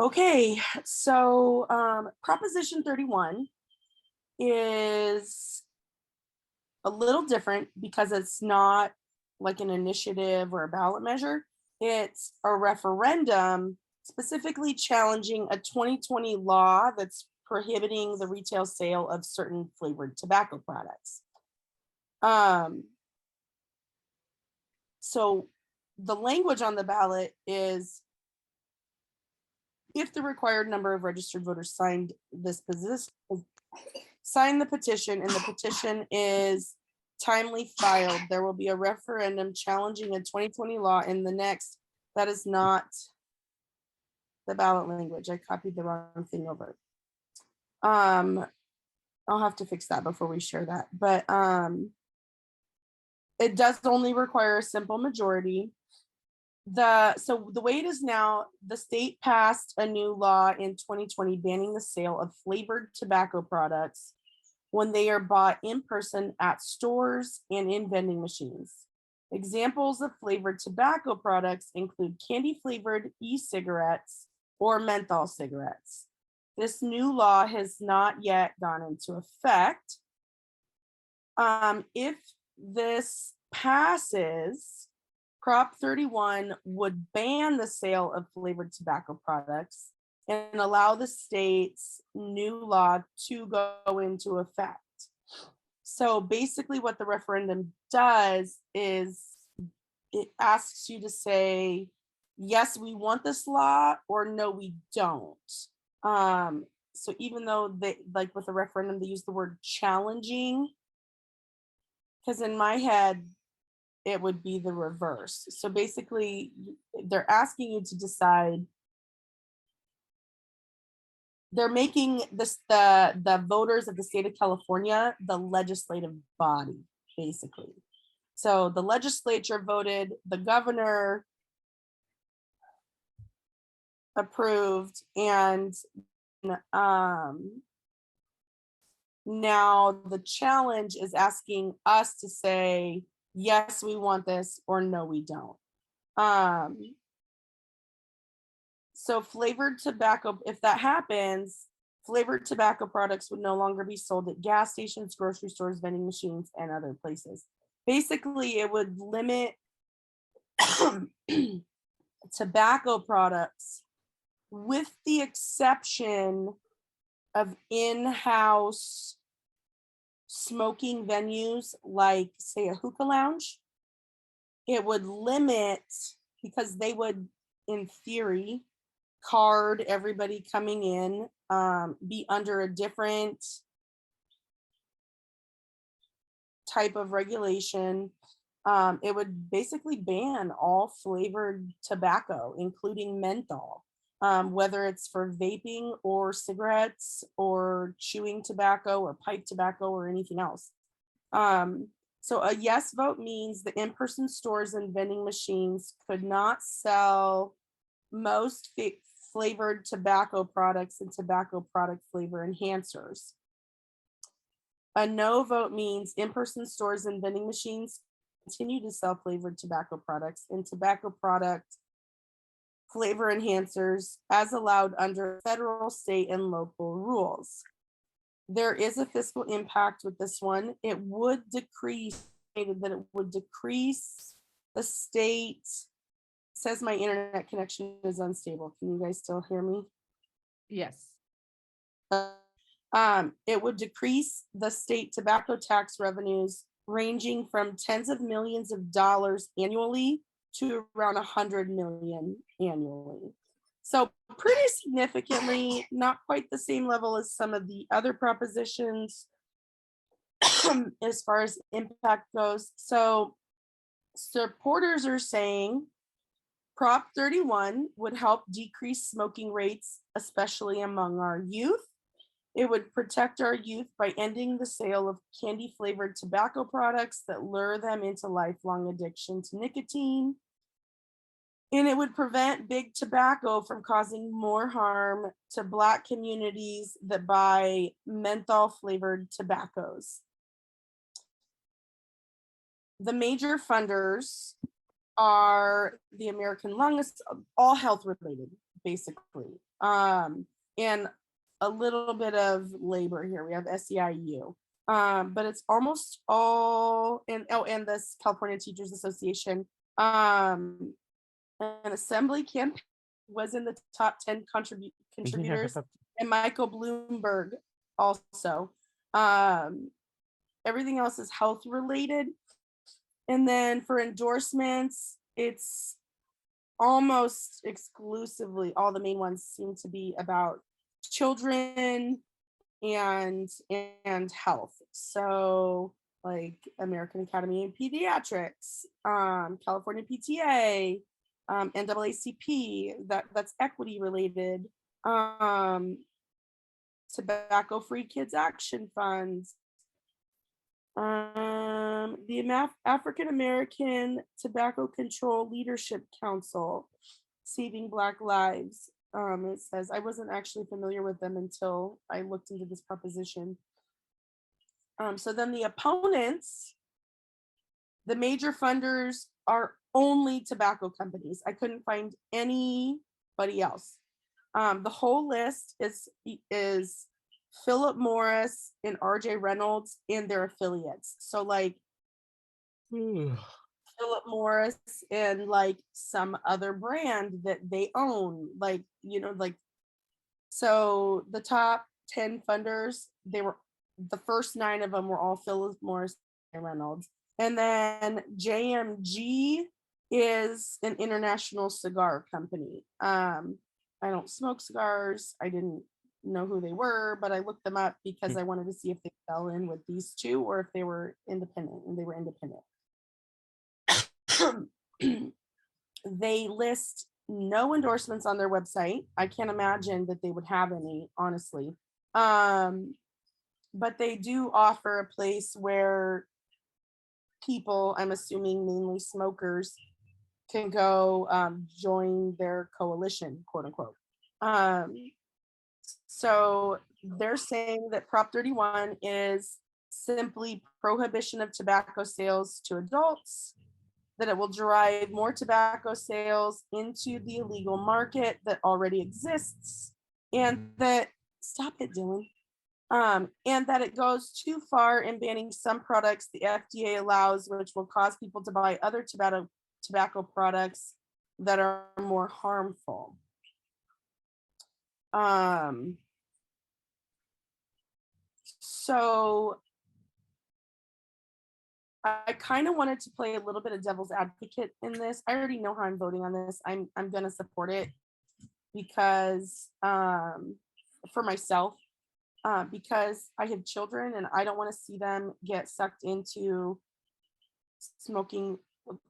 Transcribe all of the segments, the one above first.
Okay, so Proposition 31 is a little different because it's not like an initiative or a ballot measure. It's a referendum specifically challenging a 2020 law that's prohibiting the retail sale of certain flavored tobacco products. So the language on the ballot is, if the required number of registered voters signed this position, sign the petition, and the petition is timely filed, there will be a referendum challenging a 2020 law in the next. That is not the ballot language. I copied the wrong thing over. I'll have to fix that before we share that. But it does only require a simple majority. So the way it is now, the state passed a new law in 2020 banning the sale of flavored tobacco products when they are bought in person at stores and in vending machines. Examples of flavored tobacco products include candy flavored e-cigarettes or menthol cigarettes. This new law has not yet gone into effect. If this passes, Prop 31 would ban the sale of flavored tobacco products and allow the state's new law to go into effect. So basically what the referendum does is it asks you to say, yes, we want this law, or no, we don't. So even though they, like with the referendum, they use the word challenging, because in my head, it would be the reverse. So basically, they're asking you to decide. They're making this the voters of the state of California the legislative body, basically. So the legislature voted, the governor approved, and now the challenge is asking us to say, yes, we want this, or no, we don't. So flavored tobacco, if that happens, flavored tobacco products would no longer be sold at gas stations, grocery stores, vending machines, and other places. Basically, it would limit tobacco products with the exception of in-house smoking venues, like say a hookah lounge. It would limit, because they would, in theory, card everybody coming in, be under a different type of regulation. It would basically ban all flavored tobacco, including menthol, whether it's for vaping or cigarettes or chewing tobacco or pipe tobacco or anything else. So a yes vote means the in-person stores and vending machines could not sell most flavored tobacco products and tobacco product flavor enhancers. A no vote means in-person stores and vending machines continue to sell flavored tobacco products and tobacco product flavor enhancers as allowed under federal, state, and local rules. There is a fiscal impact with this one. It would decrease, that it would decrease the state. It says my internet connection is unstable. Can you guys still hear me? Yes. It would decrease the state tobacco tax revenues ranging from tens of millions of dollars annually to around 100 million annually. So pretty significantly, not quite the same level as some of the other propositions as far as impact goes. So supporters are saying Prop 31 would help decrease smoking rates, especially among our youth. It would protect our youth by ending the sale of candy flavored tobacco products that lure them into lifelong addiction to nicotine. And it would prevent big tobacco from causing more harm to Black communities that buy menthol flavored tobaccos. The major funders are the American Lung, all health related, basically. and a little bit of labor here. We have SEIU. But it's almost all, and this California Teachers Association, an assembly campaign was in the top 10 contributors, and Michael Bloomberg also. Everything else is health related. And then for endorsements, it's almost exclusively, all the main ones seem to be about children and health. So like American Academy of Pediatrics, California PTA, NAACP, that's equity related, Tobacco Free Kids Action Funds, the African American Tobacco Control Leadership Council, Saving Black Lives. It says, I wasn't actually familiar with them until I looked into this proposition. So then the opponents, the major funders are only tobacco companies. I couldn't find anybody else. The whole list is Philip Morris and RJ Reynolds and their affiliates. So like Philip Morris and like some other brand that they own, like, like, so the top 10 funders, they were, the first 9 of them were all Philip Morris and Reynolds. And then JMG is an international cigar company. I don't smoke cigars. I didn't know who they were, but I looked them up because I wanted to see if they fell in with these two or if they were independent, and they were independent. They list no endorsements on their website. I can't imagine that they would have any, honestly. But they do offer a place where people, I'm assuming mainly smokers, can go join their coalition, quote unquote. So they're saying that Prop 31 is simply prohibition of tobacco sales to adults, that it will drive more tobacco sales into the illegal market that already exists, and that, stop it, Dylan, and that it goes too far in banning some products the FDA allows, which will cause people to buy other tobacco products that are more harmful. So I kind of wanted to play a little bit of devil's advocate in this. I already know how I'm voting on this. I'm going to support it because for myself, because I have children and I don't want to see them get sucked into smoking.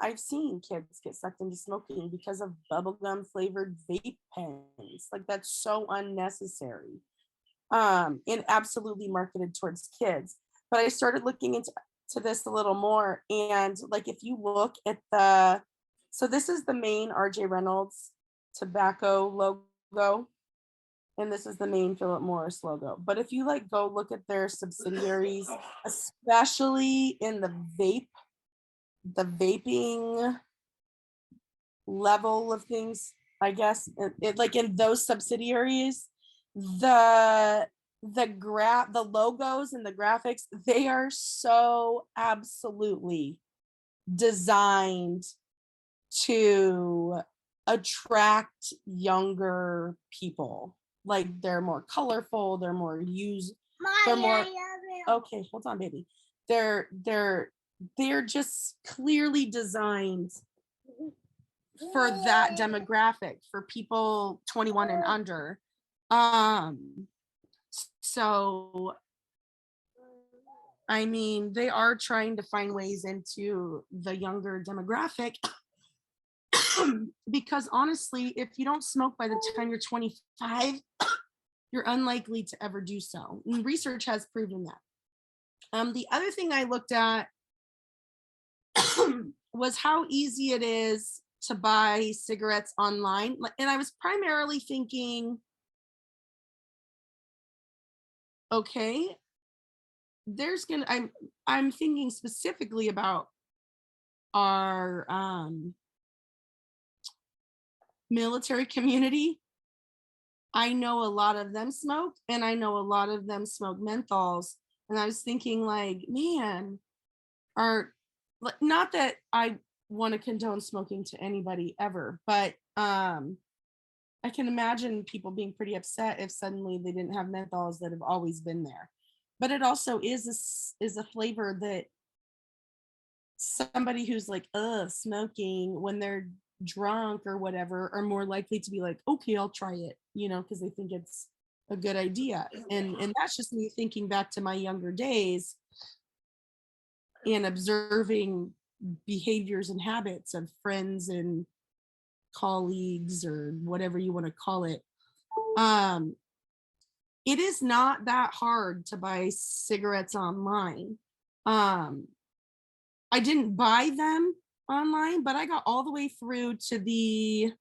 I've seen kids get sucked into smoking because of bubblegum flavored vape pens. Like, that's so unnecessary, and absolutely marketed towards kids. But I started looking into this a little more, and like, if you look at so this is the main RJ Reynolds tobacco logo, and this is the main Philip Morris logo. But if you like go look at their subsidiaries, especially in the vaping level of things, I guess, like in those subsidiaries, the logos and the graphics, they are so absolutely designed to attract younger people. Like, they're more colorful, they're more okay, hold on, baby. They're just clearly designed for that demographic, for people 21 and under. So I mean, they are trying to find ways into the younger demographic because honestly, if you don't smoke by the time you're 25, you're unlikely to ever do so. And research has proven that. The other thing I looked at was how easy it is to buy cigarettes online. And I was primarily thinking, okay, I'm thinking specifically about our military community, I know a lot of them smoke, and I know a lot of them smoke menthols. And I was thinking, like, man, are not that I want to condone smoking to anybody ever, but I can imagine people being pretty upset if suddenly they didn't have menthols that have always been there. But it also is a flavor that somebody who's like, smoking when they're drunk or whatever are more likely to be like, okay, I'll try it, because they think it's a good idea. And that's just me thinking back to my younger days and observing behaviors and habits of friends and colleagues or whatever you want to call it. It is not that hard to buy cigarettes online. I didn't buy them online, but I got all the way through to the,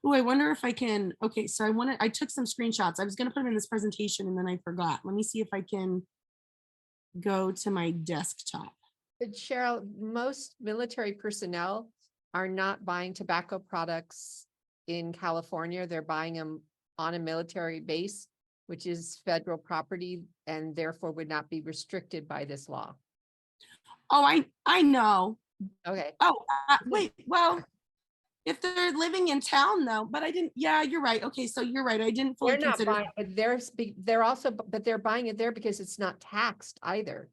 I wonder if I can, okay, so I took some screenshots. I was going to put them in this presentation and then I forgot. Let me see if I can go to my desktop. But Cheryl, most military personnel are not buying tobacco products in California. They're buying them on a military base, which is federal property and therefore would not be restricted by this law. Oh, I know. Okay. Oh, wait, well, if they're living in town though, but I didn't, yeah, you're right. Okay, so you're right. I didn't fully They're not consider. buying, but they're also, but they're buying it there because it's not taxed either.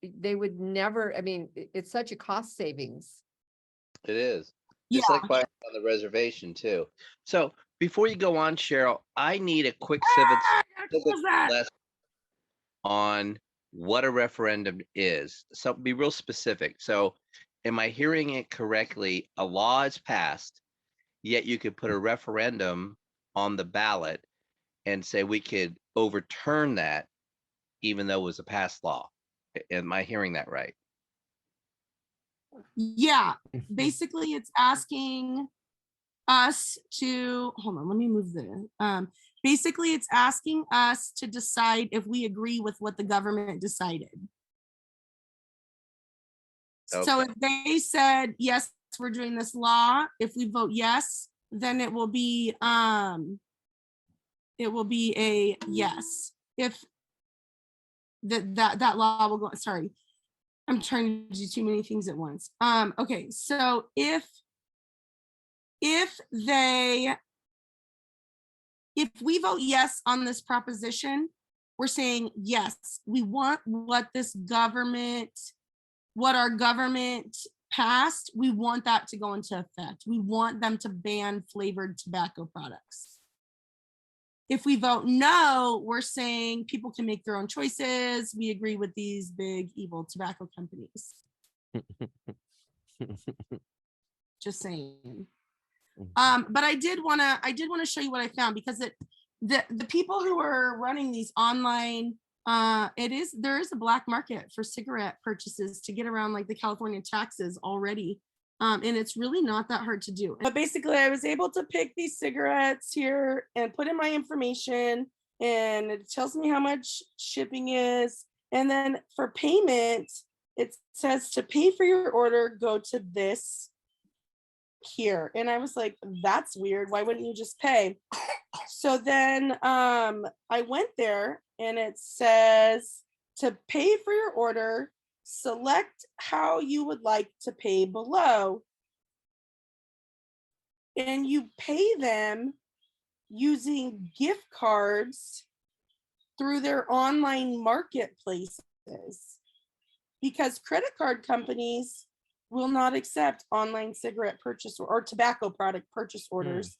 They would never, I mean, it's such a cost savings. It is. Yeah. Just like buying on the reservation too. So before you go on, Cheryl, I need a quick civics lesson on what a referendum is. So be real specific. So am I hearing it correctly? A law is passed, yet you could put a referendum on the ballot and say we could overturn that even though it was a passed law. Am I hearing that right? Yeah, basically it's asking us to, hold on, let me move the, basically it's asking us to decide if we agree with what the government decided. So if they said, yes, we're doing this law, if we vote yes, then it will be a yes. If that law will go, sorry, I'm trying to do too many things at once. Okay, so if we vote yes on this proposition, we're saying, yes, we want what our government passed, we want that to go into effect. We want them to ban flavored tobacco products. If we vote no, we're saying people can make their own choices. We agree with these big evil tobacco companies. Just saying. But I did want to show you what I found, because the people who are running these online, there is a black market for cigarette purchases to get around like the California taxes already. And it's really not that hard to do. But basically I was able to pick these cigarettes here and put in my information, and it tells me how much shipping is. And then for payment, it says to pay for your order, go to this here. And I was like, that's weird. Why wouldn't you just pay? So then I went there and it says to pay for your order, select how you would like to pay below. And you pay them using gift cards through their online marketplaces, because credit card companies will not accept online cigarette purchase or tobacco product purchase orders,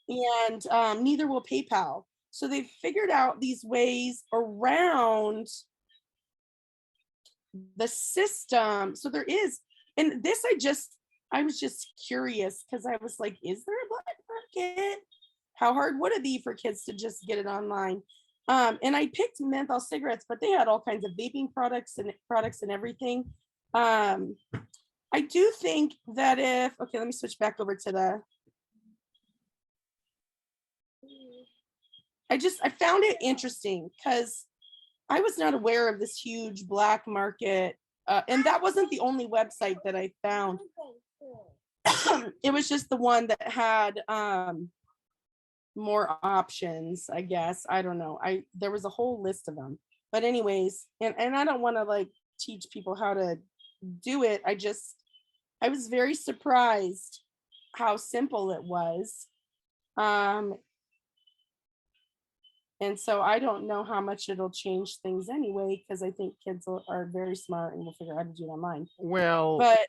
and neither will PayPal. So they've figured out these ways around the system. So there is, and this I was just curious, because I was like, is there a black market? How hard would it be for kids to just get it online? And I picked menthol cigarettes, but they had all kinds of vaping products and everything. I do think that okay, let me switch back over to I found it interesting because I was not aware of this huge black market. And that wasn't the only website that I found. It was just the one that had more options, I guess. I don't know. There was a whole list of them. But anyways, and I don't want to like teach people how to do it. I was very surprised how simple it was. And so I don't know how much it'll change things anyway, because I think are very smart and will figure out how to do it online. Well, But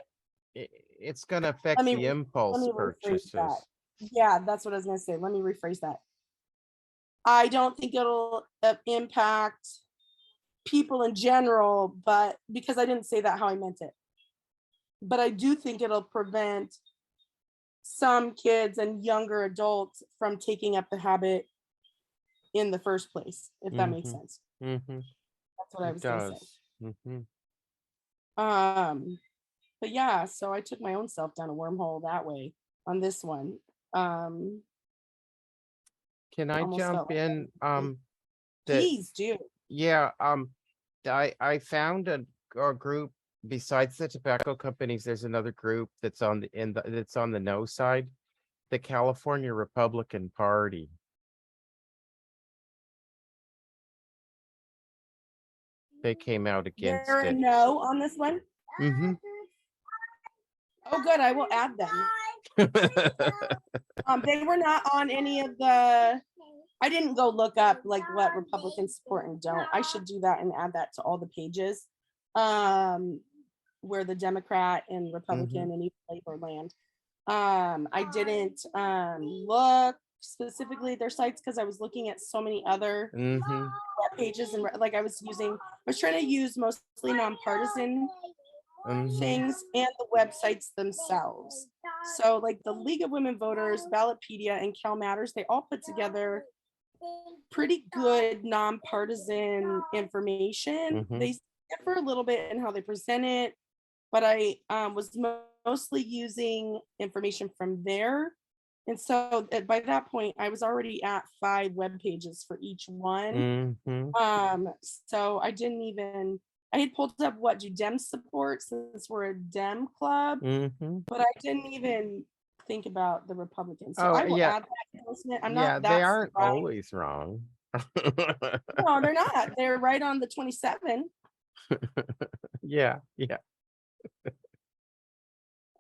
it's going to affect the let impulse me rephrase purchases. that. Yeah, that's what I was going to say. Let me rephrase that. I don't think it'll impact people in general, but because I didn't say that how I meant it. But I do think it'll prevent some kids and younger adults from taking up the habit in the first place, if that makes sense. Mm-hmm. That's what I It was going to say. does. Mm-hmm. But yeah, so I took my own self down a wormhole that way on this one. Can I Almost jump felt like in? The, please do. yeah, I found a group besides the tobacco companies. There's another group that's on that's on the no side, the California Republican Party. They came out against They're a it. no on this one. Mm-hmm. Oh, good. I will add them. They were not on any of the. I didn't go look up like what Republicans support and don't. I should do that and add that to all the pages. Where the Democrat and Republican and even Labor land. I didn't look specifically at their sites because I was looking at so many other web pages and like I was trying to use mostly nonpartisan things and the websites themselves. So like the League of Women Voters, Ballotpedia, and Cal Matters, they all put together pretty good nonpartisan information. They differ a little bit in how they present it, but I was mostly using information from there. And so by that point, I was already at 5 web pages for each one. So I had pulled up what do Dems support since we're a Dem club, but I didn't even think about the Republicans. So I will add that announcement. I'm not that they aren't surprised. always wrong. No, they're not. They're right on the 27. Yeah.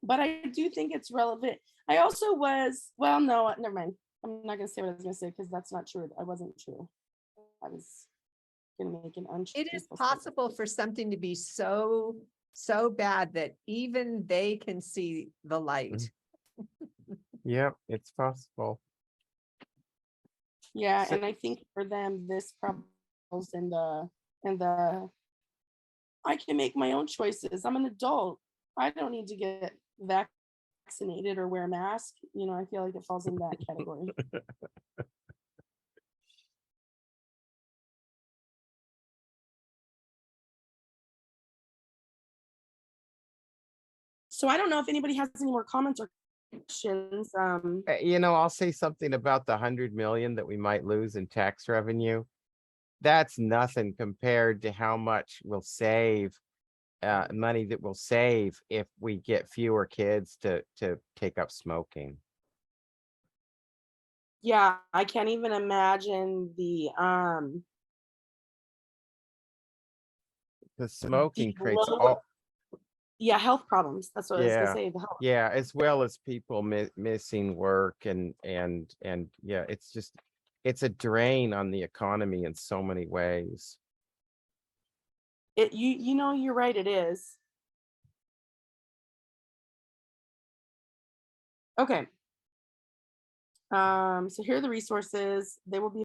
But I do think it's relevant. I also was, well, no, never mind. I'm not gonna say what I was gonna say because that's not true. I wasn't true. I was gonna make an untrue. It is possible for something to be so bad that even they can see the light. Yep, it's possible. Yeah, So- and I think for them, this probably falls in the I can make my own choices. I'm an adult. I don't need to get vaccinated or wear a mask. You know, I feel like it falls in that category. So I don't know if anybody has any more comments or questions. I'll say something about the 100 million that we might lose in tax revenue. That's nothing compared to how much we'll save, money that we'll save if we get fewer kids to take up smoking. Yeah, I can't even imagine the smoking creates all. Yeah, health problems. That's what I was gonna say. The health. Yeah, as well as people missing work and yeah, it's a drain on the economy in so many ways. You're right, it is. Okay. So here are the resources. They will be